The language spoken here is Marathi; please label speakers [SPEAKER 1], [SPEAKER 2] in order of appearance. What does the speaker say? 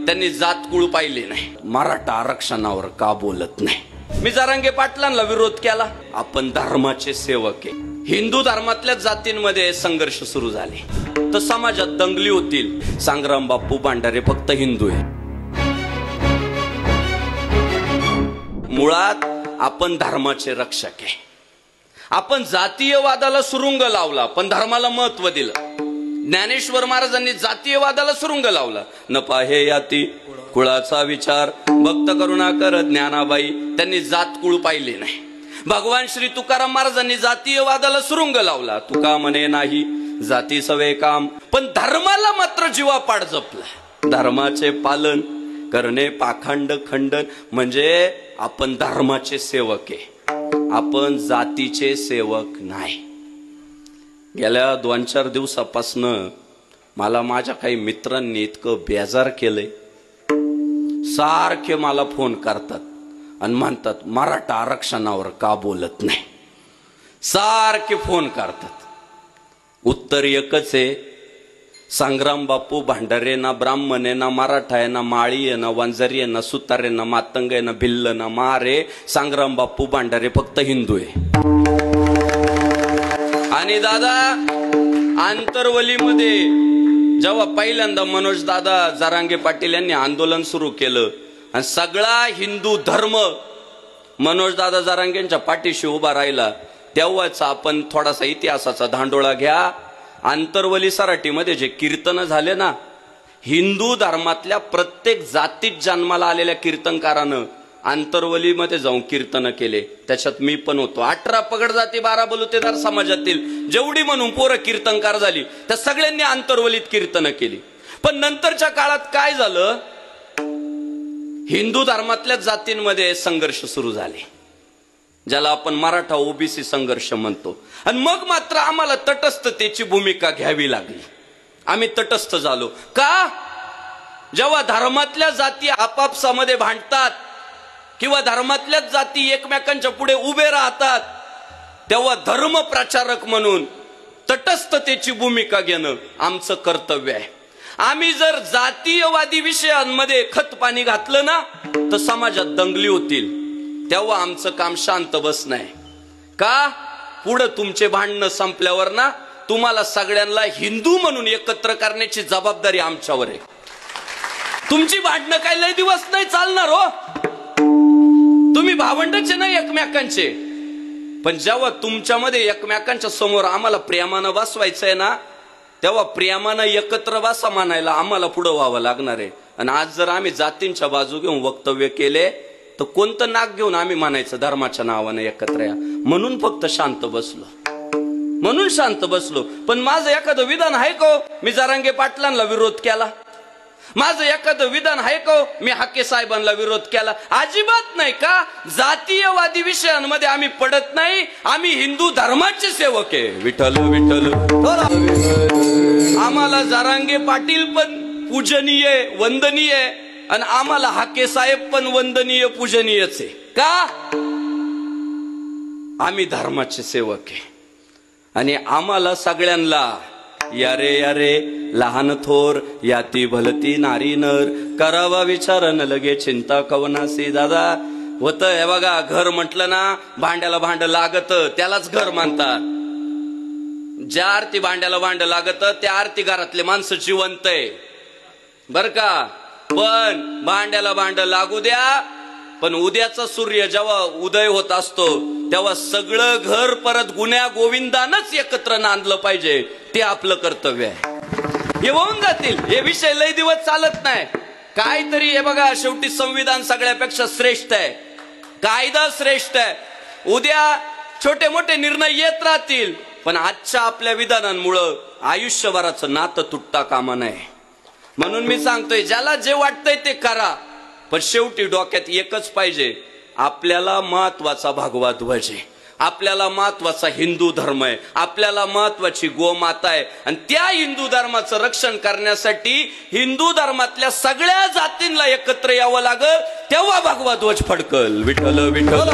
[SPEAKER 1] त्यांनी जात कुळ पाहिली नाही, मराठा आरक्षणावर का बोलत नाही। मी जरांगे पाटलांना विरोध केला, आपण धर्माचे सेवक आहे। हिंदू धर्मातल्या जातींमध्ये संघर्ष सुरू झाले तर समाजात दंगली होतील। संग्राम बापू भांडारे फक्त हिंदू आहे। मुळात आपण धर्माचे रक्षक आहे। आपण जातीयवादाला सुरुंग लावला पण धर्माला महत्व दिलं। ज्ञानेश्वर महाराजांनी जातीयवादाला सुरुंग लावला। न पाहे याती कुळाचा विचार, भक्त करुणा कर ज्ञानाबाई, त्यांनी जात कुळ पाहिले नाही। भगवान श्री तुकाराम महाराजांनी जातीयवादाला सुरुंग लावला। तुका म्हणे नाही जाती सवे काम, पण धर्माला मात्र जीवापाड जपला। धर्माचे पालन करणे पाखंड खंडन म्हणजे आपण धर्माचे सेवक आहे, आपण जातीचे सेवक नाही। गेल्या 2-4 दिवसापासून मला माझ्या काही मित्रांनी इतकं बेजार केलंय, सारखे मला फोन करतात आणि म्हणतात मराठा आरक्षणावर का बोलत नाही। सारखे फोन करतात। उत्तर एकच आहे, संग्राम बापू भांडारे ना ब्राह्मण आहे, ना मराठा आहे, ना माळी आहे, ना वंजारी आहे, ना सुतार आहे, ना मातंग आहे, ना भिल्ल, ना मार आहे। संग्राम बापू भांडारे फक्त हिंदू आहे। आणि दादा आंतरवलीमध्ये जेव्हा पहिल्यांदा मनोज दादा जरांगे पाटील यांनी आंदोलन सुरू केलं आणि सगळा हिंदू धर्म मनोज दादा जरांगेंच्या पाठीशी उभा राहिला, तेव्हाच आपण थोडासा इतिहासाचा धांडोळा घ्या। आंतरवली सराटीमध्ये जे कीर्तन झाले ना, हिंदू धर्मातल्या प्रत्येक जातीत जन्माला आलेल्या कीर्तनकारानं आंतरवलीमध्ये जाऊन कीर्तन केले। त्याच्यात मी पण होतो। 18 पगड जाती 12 बलुतेदार समाजातील जेवढी म्हणून पोरं कीर्तनकार झाली त्या सगळ्यांनी आंतरवलीत कीर्तन केली। पण नंतरच्या काळात काय झालं, हिंदू धर्मातल्या जातींमध्ये संघर्ष सुरू झाले, ज्याला आपण मराठा ओबीसी संघर्ष म्हणतो। आणि मग मात्र आम्हाला तटस्थतेची भूमिका घ्यावी लागली। आम्ही तटस्थ झालो का? जेव्हा धर्मातल्या जाती आपापसामध्ये भांडतात किंवा धर्मातल्याच जाती एकमेकांच्या पुढे उभे राहतात, तेव्हा धर्म प्रचारक म्हणून तटस्थतेची भूमिका घेणं आमचं कर्तव्य आहे। आम्ही जर जातीयवादी विषयांमध्ये खत पाणी घातलं ना तर समाजात दंगली होतील, तेव्हा आमचं काम शांत बसणं आहे। का? पुढे तुमचे भांडणं संपल्यावर ना तुम्हाला सगळ्यांना हिंदू म्हणून एकत्र करण्याची जबाबदारी आमच्यावर आहे। तुमची भांडणं काय लय दिवस नाही चालणार हो, तुम्ही भावंडाचे नाही एकमेकांचे। पण जेव्हा तुमच्यामध्ये एकमेकांच्या समोर आम्हाला प्रेमानं बसवायचंय ना, तेव्हा प्रेमानं एकत्र बसा म्हणायला आम्हाला पुढे व्हावं लागणार आहे। आणि आज जर आम्ही जातींच्या बाजू घेऊन वक्तव्य केले तर कोणतं नाक घेऊन आम्ही म्हणायचं धर्माच्या नावानं एकत्र या। म्हणून फक्त शांत बसलो, म्हणून शांत बसलो। पण माझं एखादं विधान आहे का मी जरांगे पाटलांना विरोध केला? माझं एखादं विधान आहे का मी हाके साहेबांना विरोध केला? अजिबात नाही। का? जातीयवादी विषयांमध्ये आम्ही पडत नाही, आम्ही हिंदू धर्माचे सेवक आहे। विठ्ठल विठ्ठल। आम्हाला जरांगे पाटील पण पूजनीय वंदनीय आणि आम्हाला हाके साहेब पण वंदनीय पूजनीयच आहे। का? आम्ही धर्माचे सेवक आहे आणि आम्हाला सगळ्यांना यारे यारे लहान थोर याती भलती नारी नर, करावा विचार न लगे चिंता कवनासी। दादा होत हे बघा, घर म्हटलं ना भांड्याला भांड लागत त्यालाच घर म्हणतात। ज्या आरती भांड्याला भांड लागत त्या आरती घरातले माणसं जिवंत आहे बर का। पण भांड्याला भांड लागू द्या, पण उद्याचा सूर्य जेव्हा उदय होत असतो तेव्हा सगळं घर परत गुन्ह्या गोविंदानच एकत्र नांदलं पाहिजे, ते आपलं कर्तव्य आहे। हे होऊन जातील, हे विषय लय दिवस चालत नाही। काहीतरी हे बघा, शेवटी संविधान सगळ्यापेक्षा श्रेष्ठ आहे, कायदा श्रेष्ठ आहे। उद्या छोटे मोठे निर्णय येत राहतील, पण आजच्या आपल्या विधानांमुळं आयुष्यभराचं नातं तुटता कामा नये। म्हणून मी सांगतोय, ज्याला जे वाटतंय ते करा, पण शेवटी डोक्यात एकच पाहिजे, आपल्याला महत्वाचा भगवा ध्वज आहे, आपल्याला महत्वाचा हिंदू धर्म आहे, आपल्याला महत्वाची गोमाता आहे। आणि त्या हिंदू धर्माचं रक्षण करण्यासाठी हिंदू धर्मातल्या सगळ्या जातींना एकत्र यावं लागल, तेव्हा भगवा ध्वज फडकल। विठ्ठल विठ्ठल।